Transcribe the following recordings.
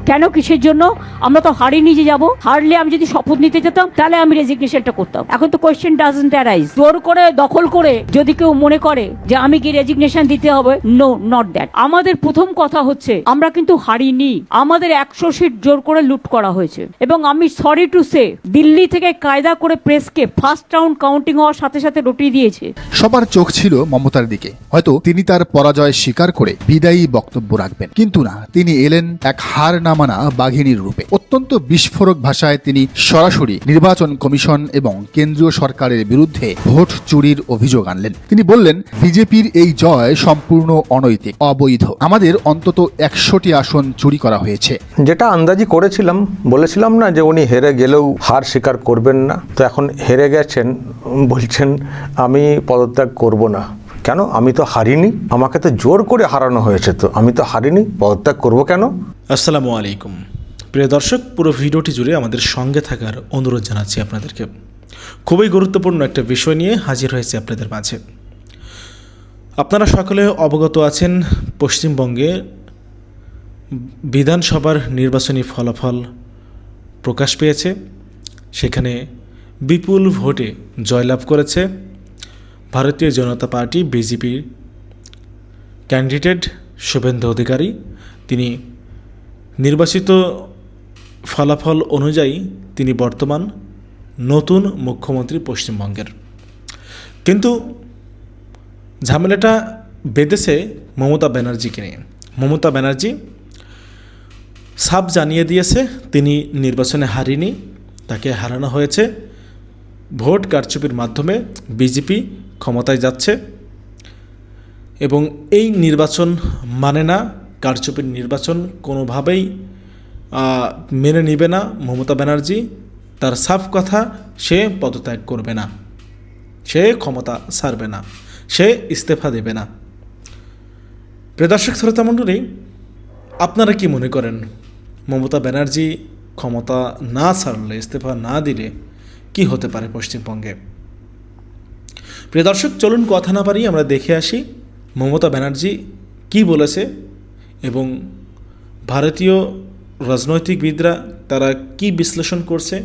কেন কিসের জন্য? আমরা তো হারিয়ে নিয়ে যাবো। হারলে আমি যদি শপথ নিতে যেতাম তাহলে আমি রেজিগনেশনটা করতাম। এখন তো কোয়েশ্চেন ডাজন্ট অ্যারাইজ। জোর করে দখল করে যদি কেউ মনে করে যে আমি কি রেজিগনেশন দিতে হবে, নো, নট দ্যাট। আমাদের প্রথম কথা হচ্ছে আমরা কিন্তু হারিনি। আমাদের 100 সিট জোর করে লুট করা হয়েছে এবং আমি সরি টু সে দিল্লি থেকে কায়দা করে প্রেসকে ফার্স্ট রাউন্ড কাউন্টিং হওয়ার সাথে সাথে রটিয়ে দিয়েছে। সবার চোখ ছিল মমতার দিকে। হয়তো তিনি তার পরাজয় স্বীকার করে বিদায়ী বক্তব্য রাখবেন, কিন্তু না, তিনি এলেন এক হার না মানা বাঘিনীর রূপে। অত্যন্ত বিস্ফোরক ভাষায় তিনি সরাসরি নির্বাচন কমিশন এবং কেন্দ্রীয় সরকারের বিরুদ্ধে ভোট চুরির অভিযোগ আনলেন। তিনি বললেন, বিজেপির এই জয় সম্পূর্ণ অনৈতিক, অবৈধ। আমাদের অন্তত 100টি আসন চুরি করা হয়েছে। যেটা আন্দাজি করেছিলাম, বলেছিলাম না যে উনি হেরে গেলেও হার স্বীকার করবেন না। তো এখন হেরে গেছেন, বলছেন আমি পদত্যাগ করব না। কেন? আমি তো হারিনি, আমাকে তো জোর করে হারানো হয়েছে, তো আমি তো হারিনি, পদত্যাগ করব কেন? আসসালামু আলাইকুম প্রিয় দর্শক, পুরো ভিডিওটি জুড়ে আমাদের সঙ্গে থাকার অনুরোধ জানাচ্ছি আপনাদেরকে। খুবই গুরুত্বপূর্ণ একটা বিষয় নিয়ে হাজির হয়েছে আপনাদের মাঝে। আপনারা সকলে অবগত আছেন, পশ্চিমবঙ্গে বিধানসভার নির্বাচনী ফলাফল প্রকাশ পেয়েছে। সেখানে বিপুল ভোটে জয়লাভ করেছে ভারতীয় জনতা পার্টি বিজেপির ক্যান্ডিডেট শুভেন্দু অধিকারী। তিনি নির্বাচিত ফলাফল অনুযায়ী তিনি বর্তমান নতুন মুখ্যমন্ত্রী পশ্চিমবঙ্গের। কিন্তু ঝামেলাটা বেঁধেছে মমতা ব্যানার্জিকে নিয়ে। মমতা ব্যানার্জি সাফ জানিয়ে দিয়েছে তিনি নির্বাচনে হারেনি, তাকে হারানো হয়েছে। ভোট কারচুপির মাধ্যমে বিজেপি ক্ষমতায় যাচ্ছে এবং এই নির্বাচন মানে না, কারচুপির নির্বাচন কোনোভাবেই মেনে নেবে না মমতা ব্যানার্জি। তার সাফ কথা, সে পদত্যাগ করবে না, সে ক্ষমতা ছাড়বে না, সে ইস্তফা দেবে না। প্রিয় দর্শক শ্রোতা মণ্ডলী, আপনারা কি মনে করেন মমতা ব্যানার্জি ক্ষমতা না ছাড়লে, ইস্তফা না দিলে কি হতে পারে পশ্চিমবঙ্গে? প্রিয় দর্শক, চলুন কথা না পারি আমরা দেখে আসি মমতা ব্যানার্জি কি বলেছে এবং ভারতীয় রাজনৈতিকবিদরা তারা কি বিশ্লেষণ করছে,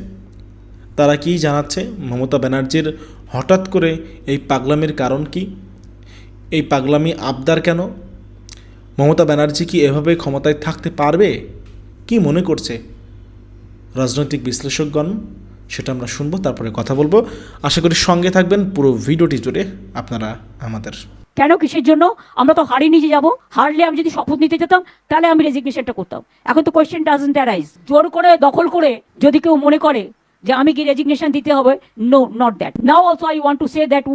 তারা কি জানাচ্ছে। মমতা ব্যানার্জির হঠাৎ করে এই পাগলামির কারণ কি, এই পাগলামি আবদার কেন? মমতা ব্যানার্জি কি এভাবে ক্ষমতায় থাকতে পারবে? কি মনে করছে রাজনৈতিক বিশ্লেষকগণ, সেটা আমরা শুনবো, তারপরে কথা বলবো। আশা করি সঙ্গে থাকবেন পুরো ভিডিওটি জুড়ে আপনারা আমাদের। কেন কিসের জন্য? আমরা তো হারিয়ে নিয়ে যাবো। হারলে আমি যদি শপথ নিতে যেতাম তাহলে আমি রেজিগনেশনটা করতাম। এখন তো কোয়েশ্চেন ডাজন্ট অ্যারাইজ। জোর করে দখল করে যদি কেউ মনে করে যে আমি কি রেজিগনেশন দিতে হবে, no, not that. Now also I want to say that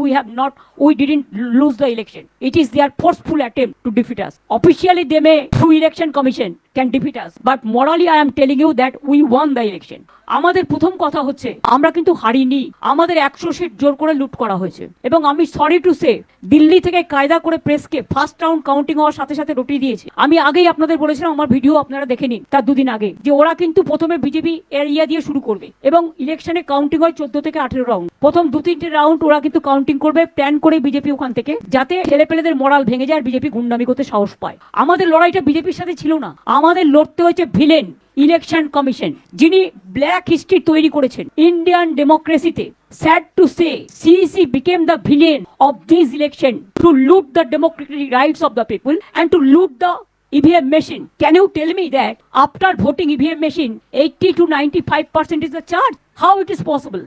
we didn't lose the election. It is their forceful attempt to defeat us. Officially they may, through election commission, can defeat us, but morally I am telling you that we won the election. আমাদের প্রথম কথা হচ্ছে আমরা কিন্তু হারিনি। আমাদের 100 seat জোর করে লুট করা হয়েছে এবং আমি সরি টু সে দিল্লি থেকে কায়দা করে প্রেসকে ফার্স্ট রাউন্ড কাউন্টিং হওয়ার সাথে সাথে রটিয়ে দিয়েছে। আমি আগেই আপনাদের বলেছিলাম, আমার ভিডিও আপনারা দেখে নিন, তার দুদিন আগে, যে ওরা কিন্তু প্রথমে বিজেপি এরিয়া দিয়ে শুরু করবে এবং ইলেকশনে কাউন্টিং হয় 14 থেকে 18 রাউন্ড। প্রথম 2-3টে রাউন্ড ওরা কিন্তু কাউন্টিং করবে প্ল্যান করে বিজেপি ওখান থেকে, যাতে ছেলেপেলেদের মরাল ভেঙে যায় আর বিজেপি গুন্ডামি করতে সাহস পায়। আমাদের লড়াইটা বিজেপির সাথে ছিল না, আমাদের লড়তে হয়েছে ভিলেন ইলেকশন কমিশন, যিনি ব্ল্যাক হিস্ট্রি তৈরি করেছেন ইন্ডিয়ান ডেমোক্রেসিতে। Sad to say, CEC became the villain of this election to loot the democratic rights of the people and to loot the EVM machine. Can you tell me that after voting EVM machine 80 to 95% is the charge? How it is possible?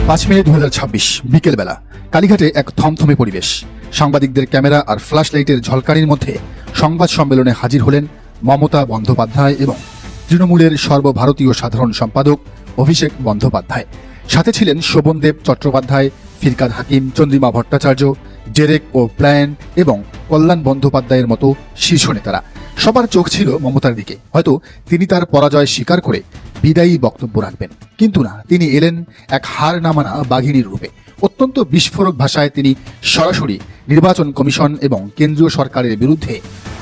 5 মে 2026 বিকেলবেলা কালীঘাটে এক থমথমে পরিবেশ। সাংবাদিকদের camera আর flash লাইটের ঝলকানির মধ্যে সংবাদ সম্মেলনে হাজির হলেন মমতা বন্দ্যোপাধ্যায় এবং তৃণমূলের সর্বভারতীয় সাধারণ সম্পাদক অভিষেক বন্দ্যোপাধ্যায়। সাথে ছিলেন শোভনদেব চট্টোপাধ্যায়, ফিরকাদ হাকিম, চন্দ্রিমা ভট্টাচার্য, ডেরেক ও ব্রায়ান এবং কল্যাণ বন্দ্যোপাধ্যায়ের মতো শীর্ষ নেতারা। সবার চোখ ছিল মমতার দিকে। হয়তো তিনি তার পরাজয় স্বীকার করে বিদায়ী বক্তব্য রাখবেন, কিন্তু না, তিনি এলেন এক হার না মানা বাঘিনীর রূপে। অত্যন্ত বিস্ফোরক ভাষায় তিনি সরাসরি নির্বাচন কমিশন এবং কেন্দ্রীয় সরকারের বিরুদ্ধে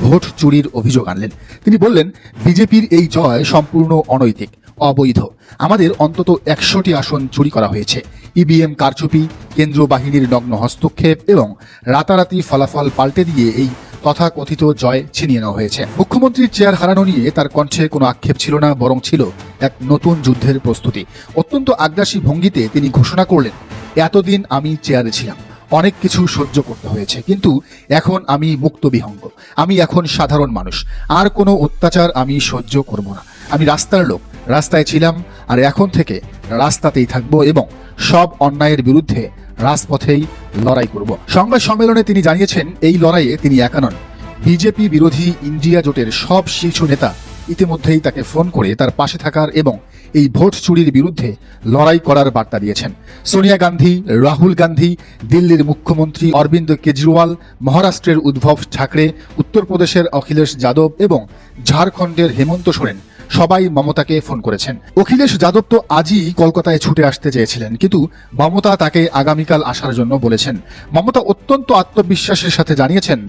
ভোট চুরির অভিযোগ আনলেন। তিনি বললেন, বিজেপির এই জয় সম্পূর্ণ অনৈতিক, অবৈধ। আমাদের অন্তত 100টি আসন চুরি করা হয়েছে। EVM কারচুপি, কেন্দ্রীয় বাহিনীর নগ্ন হস্তক্ষেপ এবং রাতারাতি ফলাফল পাল্টে দিয়ে এই তথাকথিত জয় ছিনিয়ে নেওয়া হয়েছে। মুখ্যমন্ত্রীর চেয়ার হারানো নিয়ে তার কণ্ঠে কোনো আক্ষেপ ছিল না, বরং ছিল এক নতুন যুদ্ধের প্রস্তুতি। অত্যন্ত আগ্রাসী ভঙ্গিতে তিনি ঘোষণা করলেন, এতদিন আমি চেয়ারে ছিলাম, অনেক কিছু সহ্য করতে হয়েছে, কিন্তু এখন আমি মুক্ত বিহঙ্গ, আমি এখন সাধারণ মানুষ, আর কোনো অত্যাচার আমি সহ্য করব না। আমি রাস্তার লোক, রাস্তায় ছিলাম, আর এখন থেকে রাস্তাতেই থাকবো এবং সব অন্যায়ের বিরুদ্ধে রাজপথেই লড়াই করব। সংবাদ সম্মেলনে তিনি জানিয়েছেন, এই লড়াইয়ে তিনি একা নন। বিজেপি বিরোধী ইন্ডিয়া জোটের সব শীর্ষ নেতা ইতিমধ্যেই তাকে ফোন করে তার পাশে থাকার এবং এই ভোট চুরির বিরুদ্ধে লড়াই করার বার্তা দিয়েছেন। সোনিয়া গান্ধী, রাহুল গান্ধী, দিল্লির মুখ্যমন্ত্রী অরবিন্দ কেজরিওয়াল, মহারাষ্ট্রের উদ্ধব ঠাকরে, উত্তরপ্রদেশের অখিলেশ যাদব এবং ঝাড়খণ্ডের হেমন্ত সোরেন সবাই মমতাকে ফোন করেছেন। অখিলেশ যাদব তো আজই কলকাতায় ছুটে আসতে চেয়েছিলেন, কিন্তু মমতা তাকে আগামীকাল আসার জন্য বলেছেন। মমতা অত্যন্ত আত্মবিশ্বাসের সাথে জানিয়েছেন,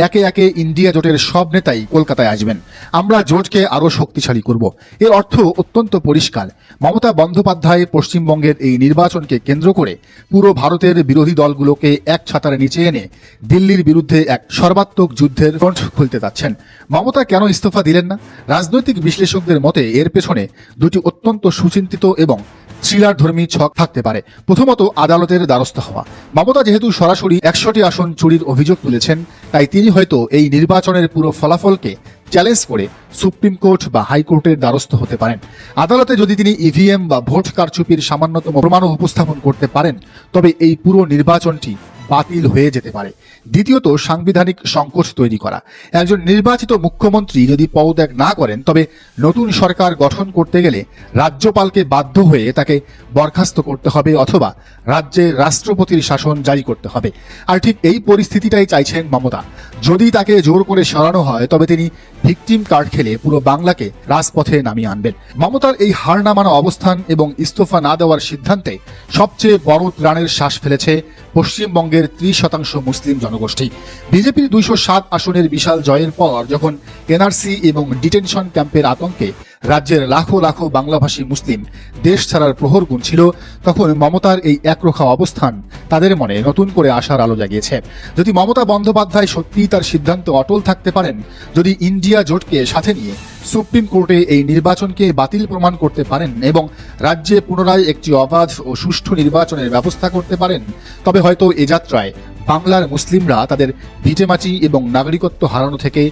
একে একে ইন্ডিয়া জোটের সব নেতাই কলকাতায় আসবেন, আমরা জোটকে আরো শক্তিশালী করব। এর অর্থ অত্যন্ত পরিষ্কার, মমতা বন্দ্যোপাধ্যায় পশ্চিমবঙ্গের এই নির্বাচনকে কেন্দ্র করে পুরো ভারতের বিরোধী দলগুলোকে এক ছাতার নিচে এনে দিল্লির বিরুদ্ধে এক সর্বাত্মক যুদ্ধের ফ্রন্ট খুলতে যাচ্ছেন। মমতা কেন ইস্তফা দিলেন না? রাজনৈতিক বিশ্লেষকদের মতে এর পেছনে দুটি অত্যন্ত সুচিন্তিত এবং থ্রিলারধর্মী ছক থাকতে পারে। প্রথমত, আদালতের দ্বারস্থ হওয়া। মমতা যেহেতু সরাসরি 100টি আসন চুরির অভিযোগ তুলেছেন, তাই তিনি হয়তো এই নির্বাচনের পুরো ফলাফলকে চ্যালেঞ্জ করে সুপ্রিম কোর্ট বা হাইকোর্টের দ্বারস্থ হতে পারেন। আদালতে যদি তিনি ইভিএম বা ভোট কারচুপির সামান্যতম প্রমাণও উপস্থাপন করতে পারেন, তবে এই পুরো নির্বাচনটি বাতিল হয়ে যেতে পারে। দ্বিতীয়ত, সাংবিধানিক সংকট তৈরি করা। একজন নির্বাচিত মুখ্যমন্ত্রী যদি পদত্যাগ না করেন, তবে নতুন সরকার গঠন করতে গেলে রাজ্যপালকে বাধ্য হয়ে তাকে বরখাস্ত করতে হবে অথবা রাজ্যে রাষ্ট্রপতির শাসন জারি করতে হবে। আর ঠিক এই পরিস্থিতিটাই চাইছেন মমতা। যদি তাকে জোর করে সরানো হয়, তবে তিনি ভিকটিম কার্ড খেলে পুরো বাংলাকে রাজপথে নামিয়ে আনবেন। মমতার এই হার না মানা অবস্থান এবং ইস্তফা না দেওয়ার সিদ্ধান্তে সবচেয়ে বড় ত্রাণের শ্বাস ফেলেছে পশ্চিমবঙ্গের 30% মুসলিম জনগোষ্ঠী। বিজেপির 207 আসনের বিশাল জয়ের পর যখন এনআরসি এবং ডিটেনশন ক্যাম্পের আতঙ্কে রাজ্যের লাখো লাখো বাংলাভাষী মুসলিম দেশ ছাড়ার প্রহর গুনছিল, তখন মমতার এই একরোখা অবস্থান তাদের মনে নতুন করে আশার আলো জাগিয়েছে। যদি মমতা বন্দ্যোপাধ্যায় সত্যিই তার সিদ্ধান্ত অটল থাকতে পারেন, যদি ইন্ডিয়া জোটকে সাথে নিয়ে সুপ্রিম কোর্টে এই নির্বাচনকে বাতিল প্রমাণ করতে পারেন এবং রাজ্যে পুনরায় একটি অবাধ ও সুষ্ঠু নির্বাচনের ব্যবস্থা করতে পারেন, তবে হয়তো এ যাত্রায় বাংলার মুসলিমরা তাদের ভিটেমাটি এবং নাগরিকত্ব হারানো থেকে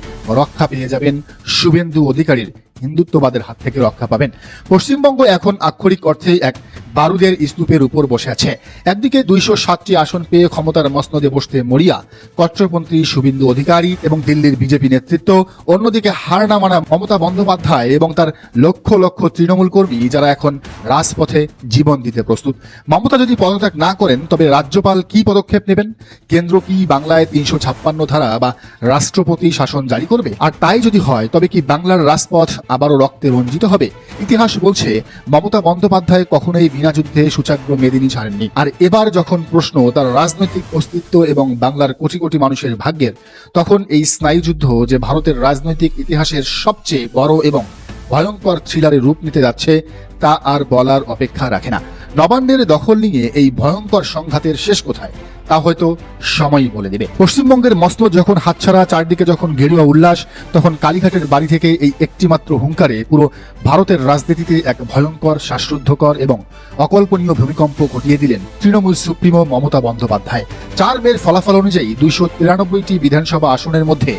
রক্ষা পেয়ে যাবেন, শুভেন্দু অধিকারীর হিন্দুত্ববাদের হাত থেকে রক্ষা পাবেন। পশ্চিমবঙ্গ এখন আক্ষরিক অর্থে এক বারুদের স্তূপের উপর বসে আছে। একদিকে 207টি আসন পেয়ে ক্ষমতার মসনদে বসতে মরিয়া কট্টরপন্থী শুভেন্দু অধিকারী এবং দিল্লির বিজেপি নেতৃত্ব, অন্যদিকে হার না মানা মমতা বন্দ্যোপাধ্যায় এবং তার লক্ষ লক্ষ তৃণমূল কর্মী, যারা এখন রাজপথে জীবন দিতে প্রস্তুত। মমতা যদি পদত্যাগ না করেন, তবে রাজ্যপাল কি পদক্ষেপ নেবেন? কেন্দ্র কি বাংলায় 356 ধারা বা রাষ্ট্রপতি শাসন জারি করবে? আর তাই যদি হয়, তবে কি বাংলার রাজপথ আবারও রক্তে রঞ্জিত হবে? ইতিহাস বলছে, মমতা বন্দ্যোপাধ্যায় কখনোই বিনা যুদ্ধে সুচাগ্র মেদিনী ছাড়েননি। আর এবার যখন প্রশ্ন তার রাজনৈতিক অস্তিত্ব এবং বাংলার কোটি কোটি মানুষের ভাগ্যের, তখন এই স্নায়ুযুদ্ধ যে ভারতের রাজনৈতিক ইতিহাসের সবচেয়ে বড় এবং ভয়ঙ্কর থ্রিলারে রূপ নিতে যাচ্ছে, তা আর বলার অপেক্ষা রাখে না। নবান্নের দখল নিয়ে এই ভয়ঙ্কর সংঘাতের শেষ কোথায়, তা হয়তো সময়ই বলে দেবে। পশ্চিমবঙ্গের মসনদ যখন হাতছাড়া, চারদিকে যখন গেরুয়া উল্লাস, তখন কালীঘাটের বাড়ি থেকে এই একটিমাত্র হুঙ্কারে পুরো ভারতের রাজনীতিতে এক ভয়ঙ্কর, শ্বাসরুদ্ধকর এবং অকল্পনীয় ভূমিকম্প ঘটিয়ে দিলেন তৃণমূল সুপ্রিমো মমতা বন্দ্যোপাধ্যায়। 4 মের ফলাফল অনুযায়ী 293টি বিধানসভা আসনের মধ্যে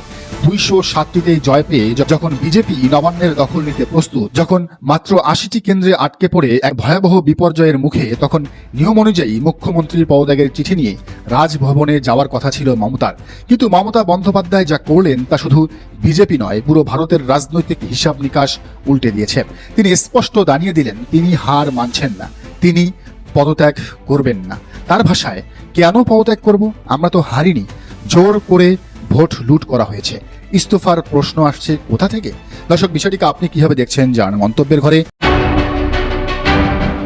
207টিতে জয় পেয়ে যখন বিজেপি নবান্নের দখল নিতে প্রস্তুত, যখন মাত্র 80টি কেন্দ্রে আটকে পড়ে এক ভয়াবহ বিপর্যয়ের মুখে, তখন নিয়ম অনুযায়ী মুখ্যমন্ত্রীর পদত্যাগের চিঠি নিয়ে রাজভবনে যাওয়ার কথা ছিল মমতার। কিন্তু মমতা বন্দ্যোপাধ্যায় যা করলেন, তা শুধু বিজেপি নয়, পুরো ভারতের রাজনৈতিক হিসাব নিকাশ উল্টে দিয়েছে। তিনি স্পষ্ট জানিয়ে দিলেন, তিনি হার মানছেন না, তিনি পদত্যাগ করবেন না। তার ভাষায়, কেন পদত্যাগ করব? আমরা তো হারিনি, জোর করে ভোট লুট করা হয়েছে। ইস্তফার প্রশ্ন আসছে কোথা থেকে? দর্শক, বিষয়টিকে আপনি কিভাবে দেখছেন জানান মন্তব্যের ঘরে।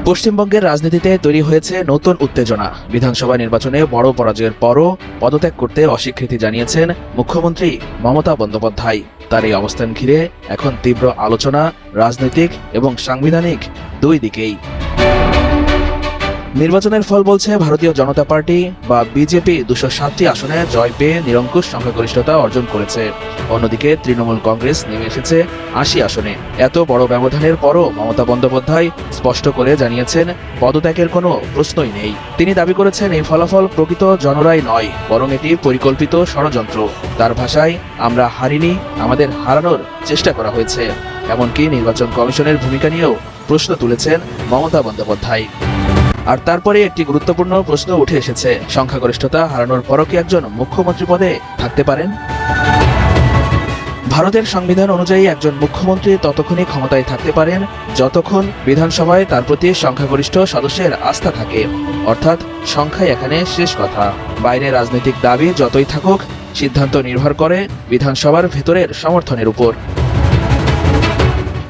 পশ্চিমবঙ্গের রাজনীতিতে তৈরি হয়েছে নতুন উত্তেজনা। বিধানসভা নির্বাচনে বড় পরাজয়ের পরও পদত্যাগ করতে অস্বীকৃতি জানিয়েছেন মুখ্যমন্ত্রী মমতা বন্দ্যোপাধ্যায়। তার এই অবস্থান ঘিরে এখন তীব্র আলোচনা রাজনৈতিক এবং সাংবিধানিক দুই দিকেই। নির্বাচনের ফল বলছে ভারতীয় জনতা পার্টি বা বিজেপি 207টি আসনে জয় পেয়ে নিরঙ্কুশ সংখ্যাগরিষ্ঠতা অর্জন করেছে। অন্যদিকে তৃণমূল কংগ্রেস নেমে এসেছে 80 আসনে। এত বড় ব্যবধানের পরও মমতা বন্দ্যোপাধ্যায় স্পষ্ট করে জানিয়েছেন পদত্যাগের কোনো প্রশ্নই নেই। তিনি দাবি করেছেন এই ফলাফল প্রকৃত জনরাই নয়, বরং এটি পরিকল্পিত ষড়যন্ত্র। তার ভাষায়, আমরা হারিনি, আমাদের হারানোর চেষ্টা করা হয়েছে। এমনকি নির্বাচন কমিশনের ভূমিকা নিয়েও প্রশ্ন তুলেছেন মমতা বন্দ্যোপাধ্যায়। আর তারপরে একটি গুরুত্বপূর্ণ প্রশ্ন উঠে এসেছে, সংখ্যাগরিষ্ঠতা হারানোর পরও কি একজন মুখ্যমন্ত্রী পদে থাকতে পারেন? ভারতের সংবিধান অনুযায়ী একজন মুখ্যমন্ত্রী ততক্ষণই ক্ষমতায় থাকতে পারেন যতক্ষণ বিধানসভায় তার প্রতি সংখ্যাগরিষ্ঠ সদস্যের আস্থা থাকে। অর্থাৎ সংখ্যাই এখানে শেষ কথা। বাইরে রাজনৈতিক দাবি যতই থাকুক, সিদ্ধান্ত নির্ভর করে বিধানসভার ভেতরের সমর্থনের উপর।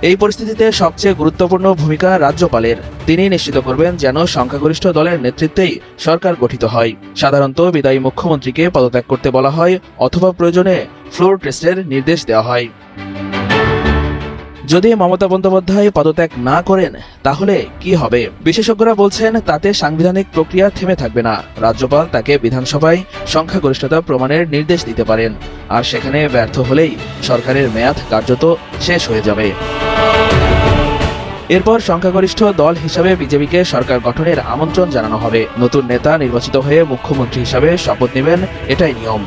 এই পরিস্থিতিতে সবচেয়ে গুরুত্বপূর্ণ ভূমিকা রাজ্যপালের। তিনি নিশ্চিত করবেন যেন সংখ্যাগরিষ্ঠ দলের নেতৃত্বেই সরকার গঠিত হয়। সাধারণত বিদায়ী মুখ্যমন্ত্রীকে পদত্যাগ করতে বলা হয় অথবা প্রয়োজনে ফ্লোর টেস্টের নির্দেশ দেওয়া হয়। যদি মমতা বন্দ্যোপাধ্যায় পদত্যাগ না করেন তাহলে কি হবে? বিশেষজ্ঞরা বলছেন তাতে সাংবিধানিক প্রক্রিয়া থেমে থাকবে না। রাজ্যপাল তাকে বিধানসভায় সংখ্যাগরিষ্ঠতা প্রমাণের নির্দেশ দিতে পারেন, আর সেখানে ব্যর্থ হলেই সরকারের মেয়াদ কার্যত শেষ হয়ে যাবে। এরপর সংখ্যাগরিষ্ঠ দল হিসাবে বিজেপিকে সরকার গঠনের আমন্ত্রণ জানানো হবে। নতুন নেতা নির্বাচিত হয়ে মুখ্যমন্ত্রী হিসাবে শপথ নেবেন, এটাই নিয়ম।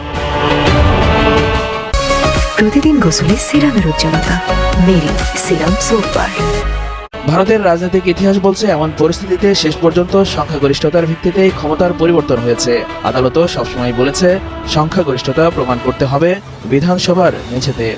প্রতিদিন গোসলে সিরামের উজ্জ্বলতা মেরি সিরাম সোপবার। ভারতের রাজনৈতিক ইতিহাস বলছে এমন পরিস্থিতিতে শেষ পর্যন্ত সংখ্যাগরিষ্ঠতার ভিত্তিতেই ক্ষমতার পরিবর্তন হয়েছে। আদালতও সবসময় বলেছে সংখ্যাগরিষ্ঠতা প্রমাণ করতে হবে বিধানসভার মেঝেতে।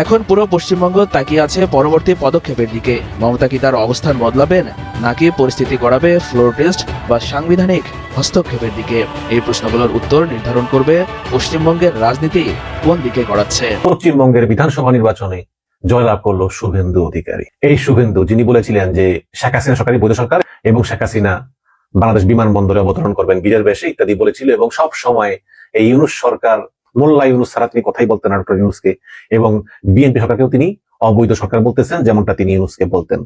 এখন পুরো পশ্চিমবঙ্গ তাকিয়ে আছে পরবর্তী পদক্ষেপের দিকে। মমতা কি তার অবস্থান বদলাবেন, নাকি পরিস্থিতি গড়াবে ফ্লোর টেস্ট বা সাংবিধানিক হস্তক্ষেপের দিকে? এই প্রশ্নগুলোর উত্তর নির্ধারণ করবে পশ্চিমবঙ্গের রাজনীতি কোন দিকে গড়াচ্ছে। পশ্চিমবঙ্গের বিধানসভা নির্বাচনে জয়লাভ করলো শুভেন্দু অধিকারী। এই শুভেন্দু যিনি বলেছিলেন যে শেখ হাসিনা সরকারই বৈধ সরকার এবং শেখ হাসিনা বাংলাদেশ বিমানবন্দরে অবতরণ করবেন বীরের বেশে ইত্যাদি বলেছিল, এবং সব সময় এই ইউনূস সরকার, মোল্লা ইউনূস ছাড়া তিনি কথাই বলতেন না ডক্টর ইউনূসকে, এবং বিএনপি সরকারকেও তিনি অবৈধ সরকার বলতেছেন যেমনটা তিনি ইউনূসকে বলতেন,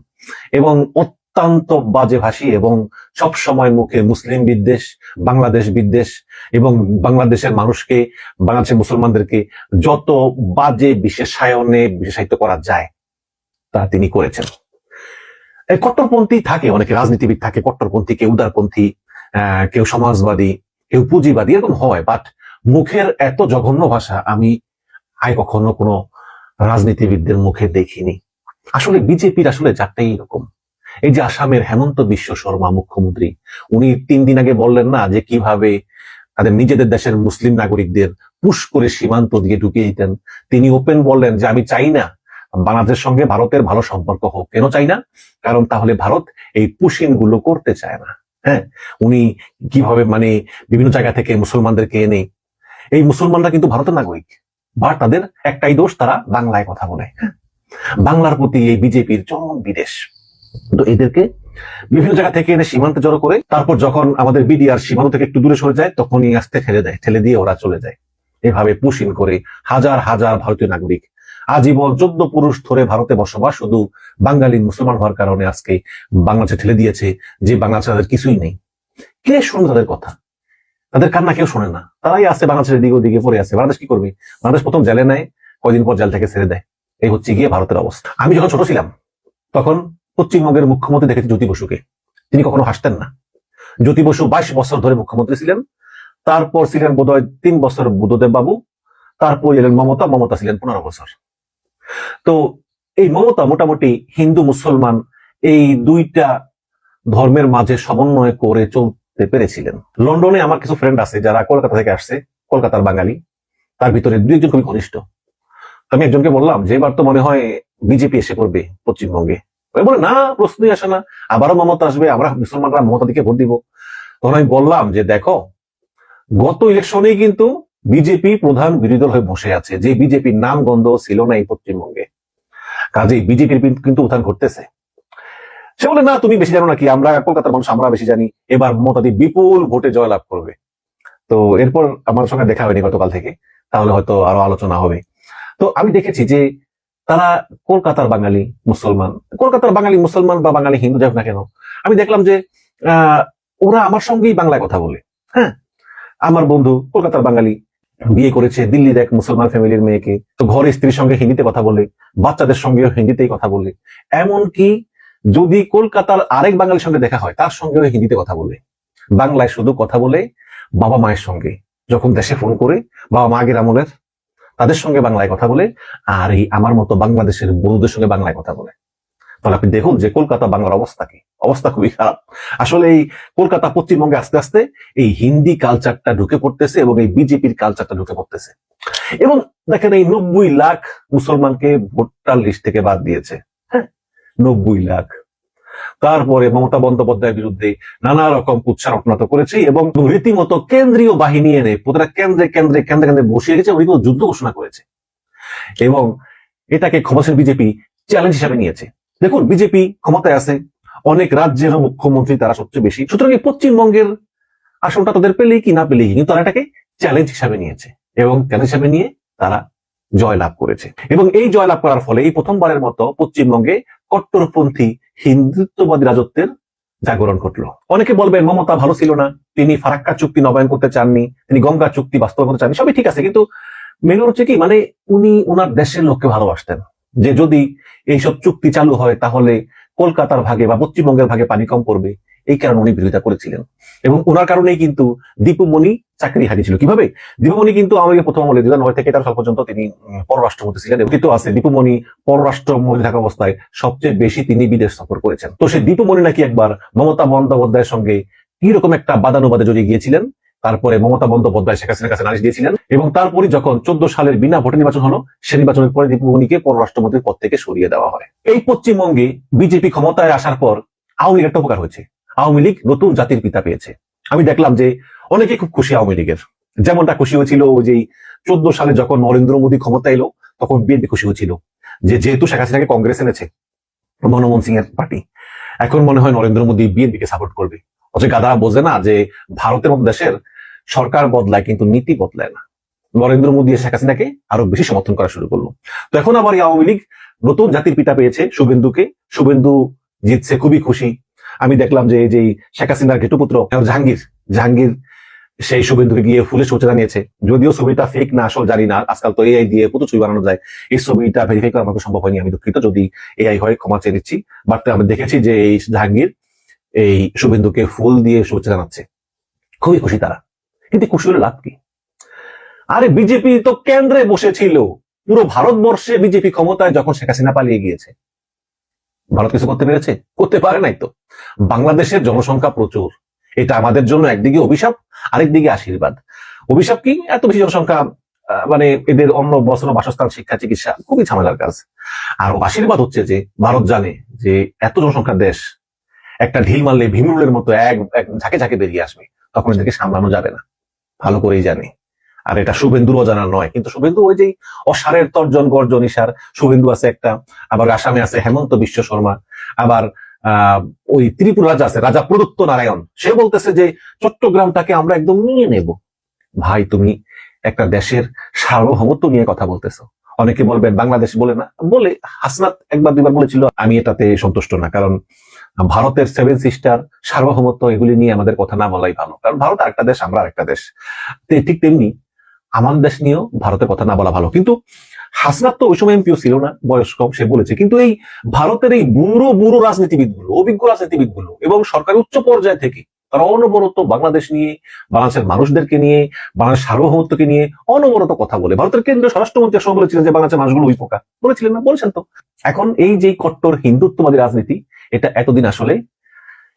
এবং অত্যন্ত বাজে ভাষী এবং সব সময় মুখে মুসলিম বিদ্বেষ, বাংলাদেশ বিদ্বেষ এবং বাংলাদেশের মানুষকে, বাংলাদেশের মুসলমানদেরকে যত বাজে বিশেষায়নে বিশেষায়িত করা যায় তা তিনি করেছেন। কট্টরপন্থী থাকে, অনেকে রাজনীতিবিদ থাকে কট্টরপন্থী, কেউ উদারপন্থী, কেউ সমাজবাদী, কেউ পুঁজিবাদী, এরকম হয়। বাট মুখের এত জঘন্য ভাষা আমি আগে কখনো কোনো রাজনীতিবিদদের মুখে দেখিনি। আসলে বিজেপির আসলে জাতটাই এরকম। এই যে আসামের হেমন্ত বিশ্ব শর্মা মুখ্যমন্ত্রী, উনি 3 দিন আগে বললেন না যে কিভাবে তাদের নিজেদের দেশের মুসলিম নাগরিকদের পুশ করে সীমান্ত দিয়ে ঢুকিয়ে দিতেন। তিনি ওপেন বললেন যে আমি চাই না বাংলাদেশের সঙ্গে ভারতের ভালো সম্পর্ক হোক। কেন চাই না? কারণ তাহলে ভারত এই পুশিং গুলো করতে চায় না। হ্যাঁ, উনি কিভাবে মানে বিভিন্ন জায়গা থেকে মুসলমানদেরকে এনে, এই মুসলমানরা কিন্তু ভারতের নাগরিক, বা তাদের একটাই দোষ, তারা বাংলায় কথা বলে। বাংলার প্রতি এই বিজেপির চরম বিদেশ। তো এদেরকে বিভিন্ন জায়গা থেকে এনে সীমান্তে জড়ো করে, তারপর যখন আমাদের বিডিআর সীমান্ত থেকে একটু দূরে সরে যায় তখনই আস্তে ঠেলে দিয়ে ওরা চলে যায়। এভাবে পুশিং করে হাজার হাজার ভারতীয় নাগরিক আজীবন 14 পুরুষ ধরে ভারতে বসবাস, শুধু বাঙালি মুসলমান হওয়ার কারণে আজকে বাংলাদেশে ঠেলে দিয়েছে যে বাংলাদেশে তাদের কিছুই নেই। কে শুনবে তাদের কথা? তাদের কান্না কেউ শোনে না। তারাই আছে বাংলাদেশের দিকে ওদিকে পড়ে আছে। বাংলাদেশ কি করবে? বাংলাদেশ প্রথম জেলে নেয়, কয়দিন পর জেল থেকে ছেড়ে দেয়। এই হচ্ছে গিয়ে ভারতের অবস্থা। আমি যখন ছোট ছিলাম তখন পশ্চিমবঙ্গের মুখ্যমন্ত্রী দেখেছি জ্যোতি বসুকে। তিনি কখনো হাসতেন না। জ্যোতি বসু 22 বছর ধরে মুখ্যমন্ত্রী ছিলেন। তারপর ছিলেন বোধহয় 3 বছর বুদ্ধদেব বাবু, তারপর এলেন মমতা ছিলেন 15 বছর। তো এই মমতা মোটামুটি হিন্দু মুসলমান এই দুইটা ধর্মের মাঝে সমন্বয় করে চলতে পেরেছিলেন। লন্ডনে আমার কিছু ফ্রেন্ড আছে যারা কলকাতা থেকে আসছে, কলকাতার বাঙালি, তার ভিতরে 2-1 জন খুবই ঘনিষ্ঠ। আমি একজনকে বললাম যে এবার তো মনে হয় বিজেপি এসে পড়বে পশ্চিমবঙ্গে। বলে না, প্রশ্নই আসে না, আবারও মমতা আসবে, আমরা মুসলমানরা মমতা দিকে ভোট দিব। তখন আমি বললাম যে দেখো, গত ইলেকশনেই কিন্তু বিজেপি প্রধান বিরোধী দল হয়ে বসে আছে, যে বিজেপির নাম গন্ধ ছিল না এই পশ্চিমবঙ্গে। কাজেই বিজেপির কিন্তু উত্থান ঘটতেছে। সে বলে না, তুমি বেশি জানো নাকি, আমরা কলকাতার মানুষ, আমরা বেশি জানি, এবার মমতা দি বিপুল ভোটে জয়লাভ করবে। তো এরপর আমার সঙ্গে দেখা হয়নি গতকাল থেকে, তাহলে হয়তো আরো আলোচনা হবে। তো আমি দেখেছি যে তারা কলকাতার বাঙালি মুসলমান, কলকাতার বাঙালি মুসলমান বা বাঙালি হিন্দু যাক না কেন, আমি দেখলাম যে ওরা আমার সঙ্গেই বাংলায় কথা বলে। হ্যাঁ, আমার বন্ধু কলকাতার বাঙালি, বিয়ে করেছে দিল্লির এক মুসলমান ফ্যামিলির মেয়েকে, তো ঘরে স্ত্রীর সঙ্গে হিন্দিতে কথা বলে, বাচ্চাদের সঙ্গেও হিন্দিতেই কথা বলে। এমনকি যদি কলকাতার আরেক বাঙালির সঙ্গে দেখা হয় তার সঙ্গেও হিন্দিতে কথা বলে। বাংলায় শুধু কথা বলে বাবা মায়ের সঙ্গে, যখন দেশে ফোন করে বাবা মা আগের আমলের তাদের সঙ্গে বাংলায় কথা বলে, আর এই আমার মতো বাংলাদেশের বন্ধুদের সঙ্গে বাংলায় কথা বলে। তাহলে আপনি দেখুন যে কলকাতা বাংলার অবস্থা কি, অবস্থা খুবই খারাপ। আসলে এই কলকাতা পশ্চিমবঙ্গে আস্তে আস্তে এই হিন্দি কালচারটা ঢুকে পড়তেছে এবং এই বিজেপির কালচারটা ঢুকে পড়তেছে। এবং দেখেন এই 90 লাখ মুসলমানকে ভোটার লিস্ট থেকে বাদ দিয়েছে। হ্যাঁ, 90 লাখ। তারপরে মমতা বন্দ্যোপাধ্যায়ের বিরুদ্ধে নানা রকম কুৎসারটনা তো করেছে এবং রীতিমতো কেন্দ্রীয় বাহিনী এনে প্রতিটা কেন্দ্রে কেন্দ্রে কেন্দ্রে কেন্দ্রে বসিয়ে গেছে, রীতিমতো যুদ্ধ ঘোষণা করেছে এবং এটাকে ক্ষমতাসীন বিজেপি চ্যালেঞ্জ হিসাবে নিয়েছে। দেখুন, বিজেপি ক্ষমতায় আছে, অনেক রাজ্যের মুখ্যমন্ত্রী তারা সবচেয়ে বেশি, সুতরাং এই পশ্চিমবঙ্গের আসনটা তাদের পেলেই কি না পেলেই কিন্তু তারা এটাকে চ্যালেঞ্জ হিসাবে নিয়েছে এবং চ্যালেঞ্জ হিসাবে নিয়ে তারা জয়লাভ করেছে। এবং এই জয়লাভ করার ফলে এই প্রথমবারের মতো পশ্চিমবঙ্গে কট্টরপন্থী হিন্দুত্ববাদী রাজত্বের জাগরণ ঘটলো। অনেকে বলবেন মমতা ভালো ছিল না, তিনি ফারাক্কা চুক্তি নবায়ন করতে চাননি, তিনি গঙ্গা চুক্তি বাস্তবায়ন করতে চাননি, সবই ঠিক আছে, কিন্তু মেন হচ্ছে কি, মানে উনি ওনার দেশের লোককে ভালোবাসতেন, যে যদি এইসব চুক্তি চালু হয় তাহলে কলকাতার ভাগে বা পশ্চিমবঙ্গের ভাগে পানি কম পড়বে, এই কারণে উনি বিরোধিতা করেছিলেন। এবং ওনার কারণেই কিন্তু দীপুমণি চাকরি হারিয়েছিল। কিভাবে? দীপুমণি কিন্তু আমাকে প্রথম আমলে 2009 থেকে 2013 সাল পর্যন্ত তিনি পররাষ্ট্রমন্ত্রী ছিলেন। কিন্তু আছে দীপুমণি পররাষ্ট্রমন্ত্রী থাকা অবস্থায় সবচেয়ে বেশি তিনি বিদেশ সফর করেছেন। তো সেই দীপুমণি নাকি একবার মমতা বন্দ্যোপাধ্যায়ের সঙ্গে কিরকম একটা বাদানুবাদে জড়িয়ে গিয়েছিলেন। তারপরে মমতা বন্দ্যোপাধ্যায় শেখ হাসিনার কাছে নালিশ দিয়েছিলেন এবং তারপরে যখন 14 সালের বিনা ভোটে নির্বাচন হলো, সে নির্বাচনের পরে দীপুমণিকে পররাষ্ট্রমন্ত্রীর পদ থেকে সরিয়ে দেওয়া হয়। এই পশ্চিমবঙ্গে বিজেপি ক্ষমতায় আসার পর আওয়ামী লীগ একটা উপকার হয়েছে। আওয়ামী লীগ নতুন জাতির পিতা পেয়েছে। আমি দেখলাম যে অনেকে খুব খুশি আওয়ামী লীগের, যেমনটা খুশি হয়েছিল যে 14 সালে যখন নরেন্দ্র মোদী ক্ষমতা এলো তখন বিএনপি খুশি হয়েছিল যে যেহেতু শেখ হাসিনাকে কংগ্রেস এনেছে মনমোহন সিং এর পার্টি, এখন মনে হয় নরেন্দ্র মোদী বিএনপি কে সাপোর্ট করবে। অথচ গাদা বোঝে না যে ভারতের মতো দেশের সরকার বদলায় কিন্তু নীতি বদলায় না। নরেন্দ্র মোদী শেখ হাসিনাকে আরো বেশি সমর্থন করা শুরু করলো। তো এখন আবার আওয়ামী লীগ নতুন জাতির পিতা পেয়েছে শুভেন্দুকে, শুভেন্দু জিতছে, খুবই খুশি। আমি দেখলাম যে শেখ হাসিনার ঘেটুপুত্র জাহাঙ্গীর সেই শুভেন্দুকে গিয়ে ফুলে শুভেচ্ছা জানিয়েছে। যদিও ছবিটা ফেক না আসল জানি না, আজকাল তো এআই দিয়ে কত ছবি বানানো যায়, এই ছবিটা ভেরিফাই করা আমাকে সম্ভব হয়নি, আমি দুঃখিত, যদি এআই হয় ক্ষমা চেয়ে নিচ্ছি। বাট আমি দেখেছি যে এই জাহাঙ্গীর এই শুভেন্দুকে ফুল দিয়ে শুভেচ্ছা জানাচ্ছে, খুবই খুশি তারা। কিন্তু খুশি হলে লাভ কি? আরে বিজেপি তো কেন্দ্রে বসেছিল, পুরো ভারতবর্ষে বিজেপি ক্ষমতায় যখন শেখ হাসিনা পালিয়ে গিয়েছে, ভারত কিছু করতে পেরেছে? করতে পারে নাই তো। বাংলাদেশের জনসংখ্যা প্রচুর, এটা আমাদের জন্য একদিকে অভিশাপ আরেকদিকে আশীর্বাদ। অভিশাপ কি? এত বেশি জনসংখ্যা, মানে এদের অন্য বস্ত্র, বাসস্থান, শিক্ষা, চিকিৎসা খুবই ঝামেলার কাজ। আর আশীর্বাদ হচ্ছে যে ভারত জানে যে এত জনসংখ্যার দেশ, একটা ঢিল মারলে ভীমরুলের মতো এক ঝাঁকে ঝাঁকে বেরিয়ে আসবে, তখন এদেরকে সামলানো যাবে না, ভালো করেই জানে। আর এটা শুভেন্দুর অজানা নয়, কিন্তু শুভেন্দু ওই যে অসারের তর্জন গর্জন ইশার শুভেন্দু আছে একটা, আবার আসামে আছে হেমন্ত বিশ্ব শর্মা, আবার ওই ত্রিপুরা রাজা আছে রাজা প্রদত্ত নারায়ণ, সে বলতেছে যে চট্টগ্রামটাকে আমরা একদম নিয়ে নেব। ভাই, তুমি একটা দেশের সার্বভৌমত্ব নিয়ে কথা বলতেছো। অনেকে বলবেন বাংলাদেশ বলে না, বলে হাসনাত একবার দুবার বলেছিল, আমি এটাতে সন্তুষ্ট না, কারণ ভারতের 7 সিস্টার, সার্বভৌমত্ব এগুলি নিয়ে আমাদের কথা না বলাই ভালো, কারণ ভারত আরেকটা দেশ, আমরা আরেকটা দেশ। ঠিক তেমনি আমাদের দেশ নিয়েও ভারতের কথা না বলা ভালো। কিন্তু হাসনাত তো ওই সময় এমপিও ছিল না, বয়স কম, সে বলেছে। কিন্তু এই ভারতের এই বুড়ো রাজনীতিবিদগুলো, অভিজ্ঞ রাজনীতিবিদগুলো এবং সরকারের উচ্চ পর্যায় থেকে তারা অনবরত বাংলাদেশ নিয়ে, বাংলাদেশের মানুষদেরকে নিয়ে, বাংলাদেশের সার্বভৌমত্বকে নিয়ে অনবরত কথা বলে। ভারতের কেন্দ্রীয় স্বরাষ্ট্রমন্ত্রী একসময় বলেছিলেন যে বাংলাদেশের মানুষগুলো ওই পোকা, বলেছিলেন না? বলেছেন তো। এখন এই যে কট্টর হিন্দুত্ববাদী রাজনীতি, এটা এতদিন আসলে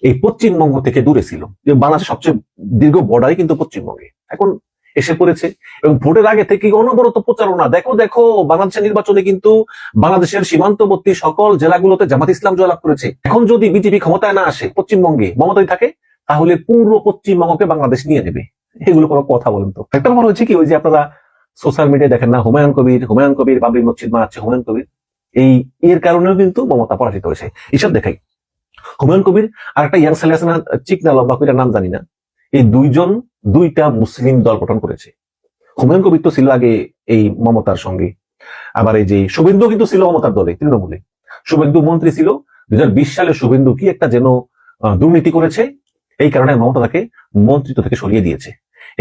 এই পশ্চিমবঙ্গ থেকে দূরে ছিল। যে বাংলাদেশের সবচেয়ে দীর্ঘ বর্ডারই কিন্তু পশ্চিমবঙ্গে এখন এসে পড়েছে এবং ভোটের আগে থেকে অনবরত প্রচারণা। দেখো বাংলাদেশের নির্বাচনে কিন্তু বাংলাদেশের সীমান্তবর্তী সকল জেলাগুলোতে জামাত ইসলাম জয়লাভ করেছে। এখন যদি বিজেপি ক্ষমতায় না আসে, পশ্চিমবঙ্গে মমতাই থাকে, তাহলে পুরো পশ্চিমবঙ্গকে বাংলাদেশ নিয়ে নেবে। এগুলো কোনো কথা বলেন তো? একটা ব্যাপার হচ্ছে কি, ওই যে আপনারা সোশ্যাল মিডিয়ায় দেখেন না, হুমায়ুন কবির বাবরি মসজিদ মারছে হুমায়ুন কবির, এর কারণেও কিন্তু মমতা পরাজিত হয়েছে। এইসব দেখাই হুমায়ুন কবির আর একটা ইয়াং ছেলে আছে না, চিকনা লম্বা কবির নাম জানি না, এই দুইটা মুসলিম দল গঠন করেছে। হুমায়ুন কবির তো ছিল আগে এই মমতার সঙ্গে, আবার এই যে শুভেন্দু কিন্তু ছিল মমতার দলে, তৃণমূলে শুভেন্দু মন্ত্রী ছিল। 2020 সালে শুভেন্দু কি একটা যেন দুর্নীতি করেছে, এই কারণে মমতা তাকে মন্ত্রিত্ব থেকে সরিয়ে দিয়েছে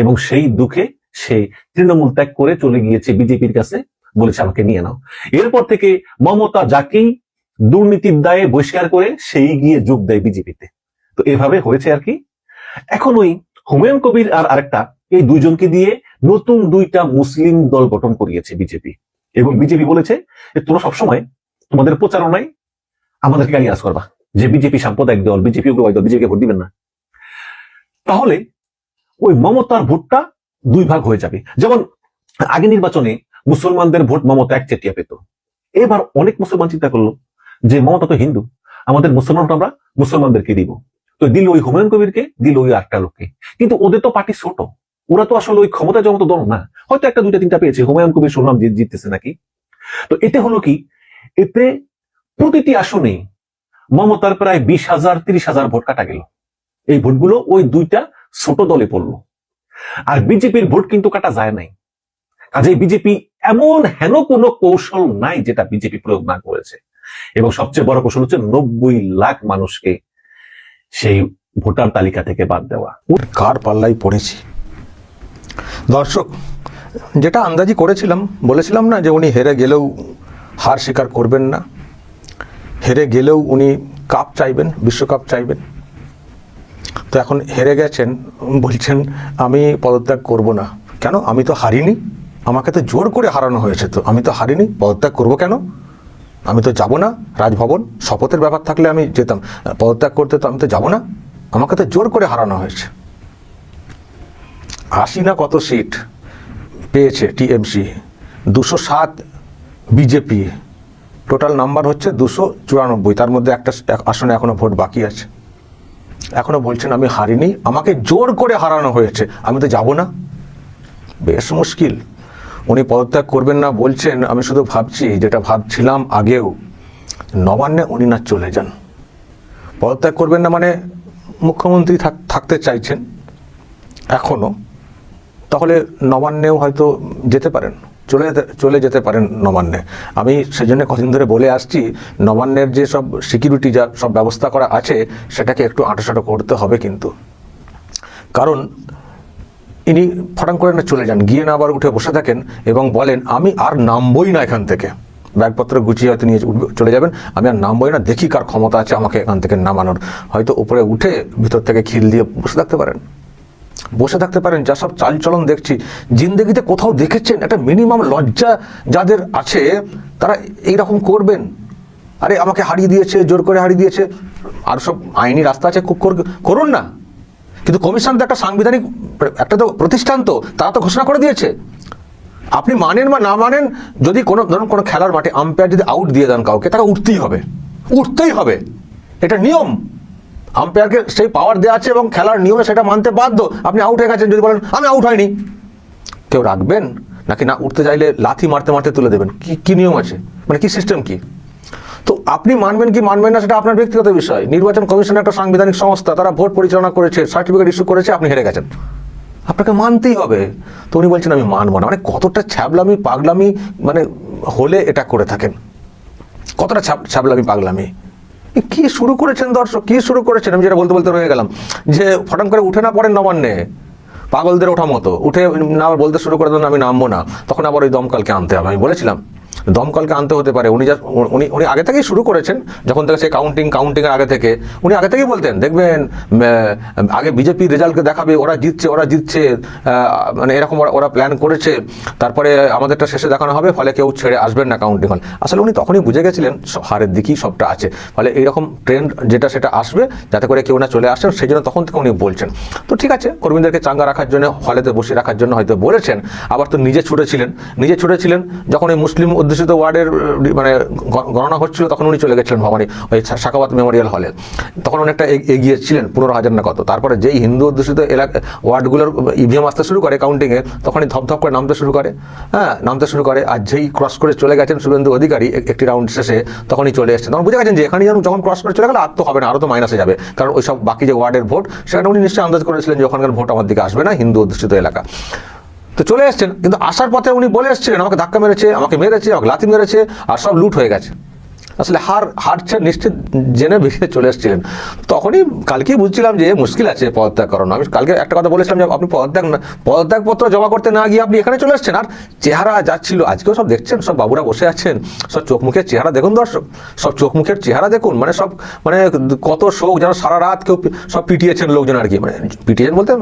এবং সেই দুঃখে সে তৃণমূল ত্যাগ করে চলে গিয়েছে বিজেপির কাছে, বলেছে আমাকে নিয়ে নাও। এরপর থেকে মমতা যাকেই দুর্নীতির দায়ে বহিষ্কার করে সেই গিয়ে যোগ দেয় বিজেপিতে। তো এভাবে হয়েছে আর কি। এখন ওই হুমায়ুন কবির আর আরেকটা, এই দুইজনকে দিয়ে নতুন দুইটা মুসলিম দল গঠন করিয়েছে বিজেপি, এবং বিজেপি বলেছে যে তোমরা সবসময় তোমাদের প্রচারণায় আমাদেরকে গালিগালাজ করবা যে বিজেপি সাম্প্রদায়িক দল, বিজেপি উগ্রবাদী দল, বিজেপিকে ভোট দিবেন না। তাহলে ওই মমতার ভোটটা দুই ভাগ হয়ে যাবে। যেমন আগে নির্বাচনে মুসলমানদের ভোট মমতা একচেটিয়া পেত, এবার অনেক মুসলমান চিন্তা করলো যে মমতা তো হিন্দু, আমাদের মুসলমান আমরা মুসলমানদেরকে দিব, তো দিল ওই হুমায়ুন কবিরকে, দিল ওই আটটা লোককে। কিন্তু ওদের তো পার্টি ছোট, ওরা তো আসলে ওই ক্ষমতা জমত দল না, হয়তো একটা দুইটা তিনটা পেয়েছে। হুমায়ুন কবির শুনলাম জিততেছে নাকি। তো এতে হলো কি, এতে প্রতিটি আসনে মমতার প্রায় 20,000 30,000 ভোট কাটা গেল। এই ভোটগুলো ওই দুইটা ছোট দলে পড়লো। আর বিজেপির ভোট কিন্তু কাটা যায় নাই। কাজে বিজেপি এমন হেন কোনো কৌশল নাই যেটা বিজেপি প্রয়োগ না করেছে, এবং সবচেয়ে বড় কৌশল হচ্ছে 90 লাখ মানুষকে সেই ভোটার তালিকা থেকে বাদ দেওয়া। কার পাল্লাই পড়েছি দর্শক, যেটা আন্দাজি করেছিলাম, বলেছিলাম না যে উনি হেরে গেলেও হার স্বীকার করবেন না, হেরে গেলেও উনি কাপ চাইবেন, বিশ্বকাপ চাইবেন। তো এখন হেরে গেছেন, বলছেন আমি পদত্যাগ করব না। কেন? আমি তো হারিনি, আমাকে তো জোর করে হারানো হয়েছে, তো আমি তো হারিনি, পদত্যাগ করব কেন? আমি তো যাব না রাজভবন, শপথের ব্যাপার থাকলে আমি যেতাম, পদত্যাগ করতে তো আমি তো যাব না, আমাকে তো জোর করে হারানো হয়েছে। 80 না কত সিট পেয়েছে টিএমসি, 207 বিজেপি, টোটাল নাম্বার হচ্ছে 294। তার মধ্যে একটা আসনে এখনো ভোট বাকি আছে। এখনো বলছেন আমি হারিনি, আমাকে জোর করে হারানো হয়েছে, আমি তো যাব না। বেশ মুশকিল। উনি পদত্যাগ করবেন না বলছেন, আমি শুধু ভাবছি, যেটা ভাবছিলাম আগেও, নবান্নে উনি না চলে যান। পদত্যাগ করবেন না মানে মুখ্যমন্ত্রী থাকতে চাইছেন এখনো, তাহলে নবান্নেও হয়তো যেতে পারেন, চলে যেতে পারেন নবান্নে। আমি সেজন্য কদিন ধরে বলে আসছি, নবান্নের যে সব সিকিউরিটি, যা সব ব্যবস্থা করা আছে, সেটাকে একটু আঁটাসাঁটো করতে হবে কিন্তু। কারণ ইনি ফটাং করে না চলে যান, গিয়ে না আবার উঠে বসে থাকেন এবং বলেন আমি আর নামবই না এখান থেকে, ব্যাগপত্র গুছিয়ে হয়তো নিয়ে চলে যাবেন, আমি আর নামবই না, দেখি কার ক্ষমতা আছে আমাকে এখান থেকে নামানোর। হয়তো উপরে উঠে ভিতর থেকে খিল দিয়ে বসে থাকতে পারেন। যা সব চালচলন দেখছি, জিন্দেগিতে কোথাও দেখেছেন একটা মিনিমাম লজ্জা যাদের আছে তারা এইরকম করবেন? আরে আমাকে হারিয়ে দিয়েছে, জোর করে হারিয়ে দিয়েছে, আর সব আইনি রাস্তা আছে, করুন না। কিন্তু কমিশন তো একটা সাংবিধানিক একটা তো প্রতিষ্ঠান, তো তারা তো ঘোষণা করে দিয়েছে। আপনি মানেন বা না মানেন, যদি ধরুন কোনো খেলার মাঠে আম্পায়ার যদি আউট দিয়ে দেন কাউকে, তাকে উঠতেই হবে, এটা নিয়ম। আম্পায়ারকে সেই পাওয়ার দেওয়া আছে এবং খেলার নিয়মে সেটা মানতে বাধ্য। আপনি আউট হয়ে গেছেন, যদি বলেন আমি আউট হয়নি, কেউ রাখবেন নাকি? না, উঠতে চাইলে লাথি মারতে তুলে দেবেন? কি নিয়ম আছে, মানে কি সিস্টেম কি? তো আপনি মানবেন কি মানবেন না, সেটা আপনার ব্যক্তিগত বিষয়। নির্বাচন কমিশন একটা সাংবিধানিক সংস্থা, তারা ভোট পরিচালনা করেছে, সার্টিফিকেট ইস্যু করেছে, আপনি হেরে গেছেন, আপনাকে মানতেই হবে। তো উনি বলছেন আমি মানবো না, মানে কতটা ছ্যাবলামি পাগলামি মানে হলে এটা করে থাকেন, কতটা ছ্যাবলামি পাগলামি কি শুরু করেছেন দর্শক, কি শুরু করেছেন? আমি যেটা বলতে রয়ে গেলাম, যে ফটাং করে উঠে না পড়েন নবান্নে, পাগলদের ওঠা মতো উঠে না আবার বলতে শুরু করে দেন আমি নামবো না, তখন আবার ওই দমকলকে আনতে হবে। আমি বলেছিলাম দমকলকে আনতে হতে পারে। উনি আগে থেকেই শুরু করেছেন, যখন থেকে সে কাউন্টিং এর আগে থেকে উনি আগে থেকেই বলতেন, দেখবেন আগে বিজেপি রেজাল্টকে দেখাবে, ওরা জিতছে, মানে এরকম ওরা প্ল্যান করেছে, তারপরে আমাদেরটা শেষে দেখানো হবে, ফলে কেউ ছেড়ে আসবেন না কাউন্টিং হল। আসলে উনি তখনই বুঝে গেছিলেন হারের দিকেই সবটা আছে, ফলে এইরকম ট্রেন্ড যেটা সেটা আসবে, যাতে করে কেউ না চলে আসেন, সেই জন্য তখন থেকে উনি বলছেন। তো ঠিক আছে, কর্মীদেরকে চাঙ্গা রাখার জন্য, হলেতে বসে রাখার জন্য হয়তো বলেছেন। আবার তো নিজে ছুটেছিলেন যখন এই মুসলিম অধ্যুষিত ওয়ার্ডের মানে গণনা হচ্ছিল, তখন উনি চলে গেছিলেন ভবানী ওই সাখাওয়াত মেমোরিয়াল হলে, তখন অনেকটা এগিয়েছিলেন, 15,000 না কত। তারপরে যেই হিন্দু অধ্যুষিত ওয়ার্ডগুলোর ইভিএম আসতে শুরু করে কাউন্টিংয়ে, তখনই ধপধপ করে নামতে শুরু করে। আর যেই ক্রস করে চলে গেছেন শুভেন্দু অধিকারী একটি রাউন্ড শেষে, তখনই চলে এসেছেন, তখন বুঝে গেছেন যে এখানে যখন ক্রস করে চলে গেলে আর তো হবে না, আরও তো মাইনাসে যাবে, কারণ ওই সব বাকি যে ওয়ার্ডের ভোট, সেখানে উনি নিশ্চয়ই আন্দাজ করেছিলেন যে ওখানকার ভোট আমার দিকে আসবে না, হিন্দু অধ্যুষিত এলাকা। তো চলে এসছেন, কিন্তু আসার পথে উনি বলে এসেছিলেন আমাকে ধাক্কা মেরেছে, আমাকে লাথি মেরেছে, আর সব লুট হয়ে গেছে। আসলে হারছে নিশ্চিত জেনে বেরিয়ে চলে এসেছিলেন। তখনই কালকেই বুঝছিলাম যে মুশকিল আছে পদত্যাগ করানো। আমি কালকে একটা কথা বলেছিলাম যে আপনি পদত্যাগপত্র জমা করতে না গিয়ে আপনি এখানে চলে এসেছেন। আর চেহারা যাচ্ছিল, আজকেও সব দেখছেন, সব বাবুরা বসে আছেন, সব চোখ মুখের চেহারা দেখুন দর্শক, সব চোখ মুখের চেহারা দেখুন, মানে সব মানে কত শোক, যেন সারা রাত কেউ সব পিটিয়েছেন লোকজন আর কি, মানে পিটিয়েছেন বলতে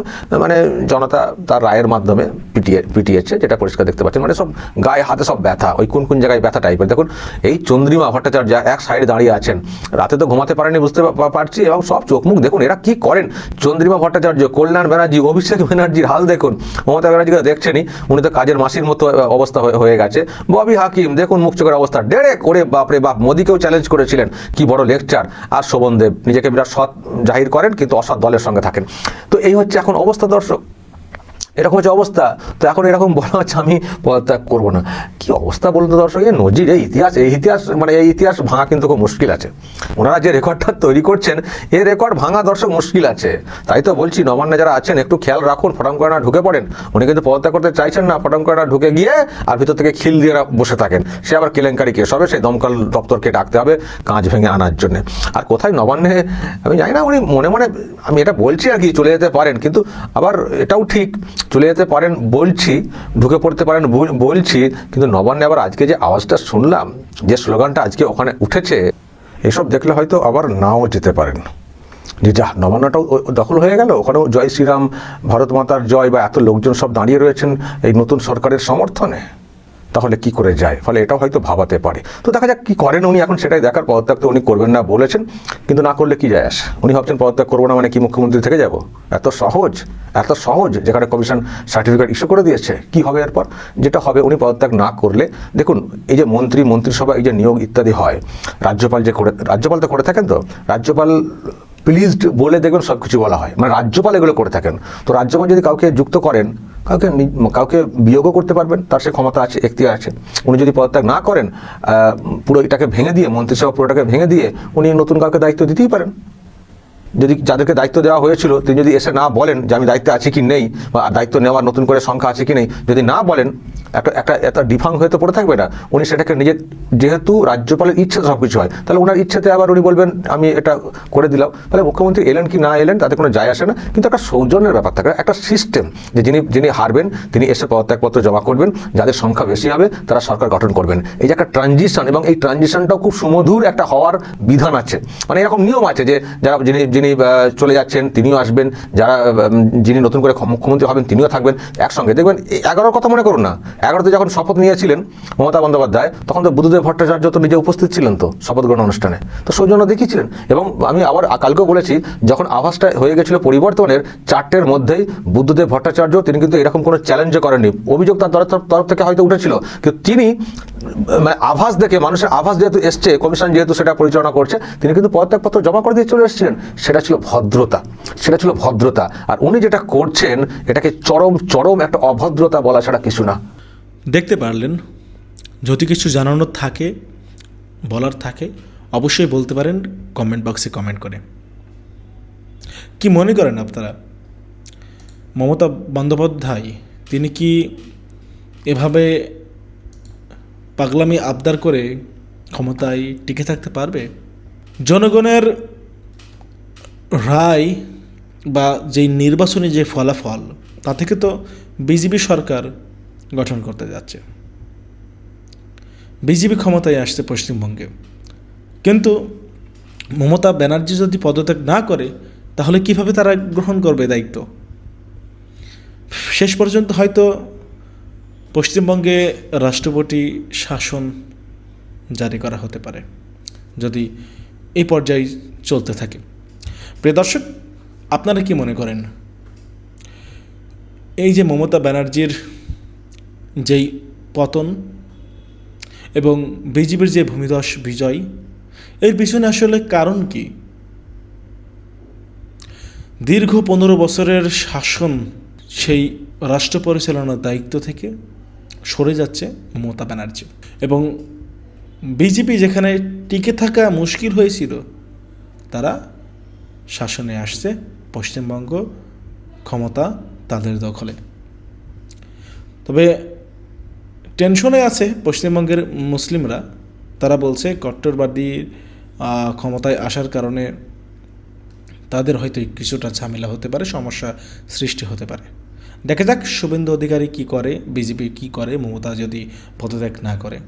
মানে জনতা তার রায়ের মাধ্যমে পিটিয়েছে, যেটা পরিষ্কার দেখতে পাচ্ছেন। মানে সব গায়ে হাতে সব ব্যথা, ওই কোন কোন জায়গায় ব্যথা টাইপের। দেখুন এই চন্দ্রিমা ভট্টাচার্য এক সাইডে দাঁড়িয়ে আছেন, রাতে তো ঘুমাতে পারেনি বুঝতে পারছি, এবং সব চোখ মুখ দেখুন এরা কি করেন। চন্দ্রিমা ভট্টাচার্য, কল্যাণ ব্যানার্জি, অভিষেক ব্যানার্জির হাল দেখুন, মমতা ব্যানার্জিকে দেখছেনই, উনি তো কাজের মাসির মতো অবস্থা হয়ে গেছে। ববি হাকিম দেখুন মুখ চোখের অবস্থা, ডেরেক করে বাপরে বাপ, মোদিকেও চ্যালেঞ্জ করেছিলেন, কি বড় লেকচার। আর শোভন দেব নিজেকে বিরাট সৎ জাহির করেন, কিন্তু অসৎ দলের সঙ্গে থাকেন। তো এই হচ্ছে এখন অবস্থা দর্শক, এরকম হচ্ছে অবস্থা। তো এখন এরকম বলা হচ্ছে আমি পদত্যাগ করবো না, কি অবস্থা বলুন তো দর্শক। এই নজির, এই ইতিহাস মানে এই ইতিহাস ভাঙা কিন্তু খুব মুশকিল আছে। ওনারা যে রেকর্ডটা তৈরি করছেন, এই রেকর্ড ভাঙা দর্শক মুশকিল আছে। তাই তো বলছি নবান্নে যারা আছেন একটু খেয়াল রাখুন, ফটাম করে না ঢুকে পড়েন। উনি কিন্তু পদত্যাগ করতে চাইছেন না, ফটাম করে না ঢুকে গিয়ে আর ভিতর থেকে খিল দিয়ে বসে থাকেন। সে আবার কেলেঙ্কারি কেস হবে, সেই দমকল দপ্তরকে ডাকতে হবে কাঁচ ভেঙে আনার জন্য। আর কোথায় নবান্নে আমি জানি না, উনি মনে মনে, আমি এটা বলছি আর কি, চলে যেতে পারেন, কিন্তু আবার এটাও ঠিক চলে যেতে পারেন বলছি, ঢুকে পড়তে পারেন বলছি, কিন্তু নবান্নে আবার আজকে যে আওয়াজটা শুনলাম, যে স্লোগানটা আজকে ওখানে উঠেছে, এসব দেখলে হয়তো আবার নাও যেতে পারেন। যে যা নবান্নটাও দখল হয়ে গেল, ওখানেও জয় শ্রীরাম, ভারত মাতার জয়, বা এত লোকজন সব দাঁড়িয়ে রয়েছেন এই নতুন সরকারের সমর্থনে, তাহলে কি করে যায়। ফলে এটাও হয়তো ভাবাতে পারে। তো দেখা যাক কি করেন উনি, এখন সেটাই দেখার। পদত্যাগ তো উনি করবেন না বলেছেন, কিন্তু না করলে কি যায় আসে। উনি ভাবছেন পদত্যাগ করবো না মানে কি মুখ্যমন্ত্রী থেকে যাব? এত সহজ, যেখানে কমিশন সার্টিফিকেট ইস্যু করে দিয়েছে। কি হবে এরপর? যেটা হবে, উনি পদত্যাগ না করলে, দেখুন এই যে মন্ত্রিসভা, এই যে নিয়োগ ইত্যাদি হয়, রাজ্যপাল তো করে থাকেন, তো রাজ্যপাল প্লিজড বলে দেখবেন সব কিছু বলা হয়, মানে রাজ্যপাল এগুলো করে থাকেন। তো রাজ্যপাল যদি কাউকে যুক্ত করেন, কাউকে বিয়োগও করতে পারবেন, তার সে ক্ষমতা আছে, এখতিয়ার আছে। উনি যদি পদত্যাগ না করেন, পুরো এটাকে ভেঙে দিয়ে, মন্ত্রিসভা পুরোটাকে ভেঙে দিয়ে উনি নতুন কাউকে দায়িত্ব দিতেই পারেন। যদি যাদেরকে দায়িত্ব দেওয়া হয়েছিল তিনি যদি এসে না বলেন যে আমি দায়িত্বে আছি কি নেই, বা দায়িত্ব নেওয়ার নতুন করে সংখ্যা আছে কি নেই, যদি না বলেন, একটা ডিফাং হয়ে তো পড়ে থাকবে না। উনি সেটাকে যেহেতু রাজ্যপালের ইচ্ছে সব কিছু হয়, তাহলে ওনার ইচ্ছেতে আবার উনি বলবেন আমি এটা করে দিলাম। তাহলে মুখ্যমন্ত্রী এলেন কি না এলেন তাতে কোনো যায় আসে না, কিন্তু একটা সৌজন্যের ব্যাপার থাকে, একটা সিস্টেম, যে যিনি হারবেন তিনি এসে পদত্যাগপত্র জমা করবেন, যাদের সংখ্যা বেশি হবে তারা সরকার গঠন করবেন। এই যে একটা ট্রানজিশন, এবং এই ট্রানজিশনটাও খুব সুমধুর একটা হওয়ার বিধান আছে, মানে এরকম নিয়ম আছে যে যারা যিনি চলে যাচ্ছেন তিনিও আসবেন, যিনি নতুন করে মুখ্যমন্ত্রী হবেন তিনিও থাকবেন একসঙ্গে। দেখবেন 11 কথা মনে করুন না, 11তে যখন শপথ নিয়েছিলেন মমতা বন্দ্যোপাধ্যায়, তখন তো বুদ্ধদেব ভট্টাচার্য তো নিজে উপস্থিত ছিলেন তো শপথ গ্রহণ অনুষ্ঠানে, তো সৌজন্য দেখিয়েছিলেন। এবং আমি আবার কালকেও বলেছি, যখন আভাসটা হয়ে গেছিল পরিবর্তনের 4টের মধ্যেই, বুদ্ধদেব ভট্টাচার্য তিনি কিন্তু এরকম কোনো চ্যালেঞ্জও করেননি। অভিযোগ তার তরফ থেকে হয়তো উঠেছিল, কিন্তু তিনি মানে আভাস দেখে, মানুষের আভাস যেহেতু এসছে, কমিশন যেহেতু সেটা পরিচালনা করছে, তিনি কিন্তু পদত্যাগপত্র জমা করে দিয়ে চলে এসেছিলেন। সেটা ছিল ভদ্রতা। আর উনি যেটা করছেন এটাকে চরম একটা অভদ্রতা বলা ছাড়া কিছু না। দেখতে পারলেন, যদি কিছু জানানোর থাকে, বলার থাকে, অবশ্যই বলতে পারেন কমেন্ট বক্সে কমেন্ট করে। কি মনে করেন আপনারা, মমতা বন্দ্যোপাধ্যায় তিনি কি এভাবে পাগলামি আবদার করে ক্ষমতায় টিকে থাকতে পারবে? জনগণের রায় বা যেই নির্বাচনী যে ফলাফল, তা থেকে তো বিজেপি সরকার গঠন করতে যাচ্ছে, বিজেপি ক্ষমতায় আসছে পশ্চিমবঙ্গে। কিন্তু মমতা ব্যানার্জি যদি পদত্যাগ না করে, তাহলে কিভাবে তারা গ্রহণ করবে দায়িত্ব? শেষ পর্যন্ত হয়তো পশ্চিমবঙ্গে রাষ্ট্রপতি শাসন জারি করা হতে পারে, যদি এই পর্যায়ে চলতে থাকে। প্রিয় দর্শক, আপনারা কি মনে করেন, এই যে মমতা ব্যানার্জির যেই পতন এবং বিজেপির যে ভূমিধস বিজয়, এর পিছনে আসলে কারণ কি? দীর্ঘ 15 বছরের শাসন, সেই রাষ্ট্র পরিচালনার দায়িত্ব থেকে সরে যাচ্ছে মমতা ব্যানার্জি, এবং বিজেপি যেখানে টিকে থাকা মুশকিল হয়েছিল, তারা শাসনে আসছে, পশ্চিমবঙ্গ ক্ষমতা তাদের দখলে। তবে টেনশনে আছে পশ্চিমবঙ্গের মুসলিমরা। তারা বলছে কট্টরবাদী ক্ষমতায় আসার কারণে তাদের হয়তো কিছুটা ঝামেলা হতে পারে, সমস্যা সৃষ্টি হতে পারে। দেখা যাক শুভেন্দু অধিকারী কী করে, বিজেপি কী করে, মমতা যদি পদত্যাগ না করে।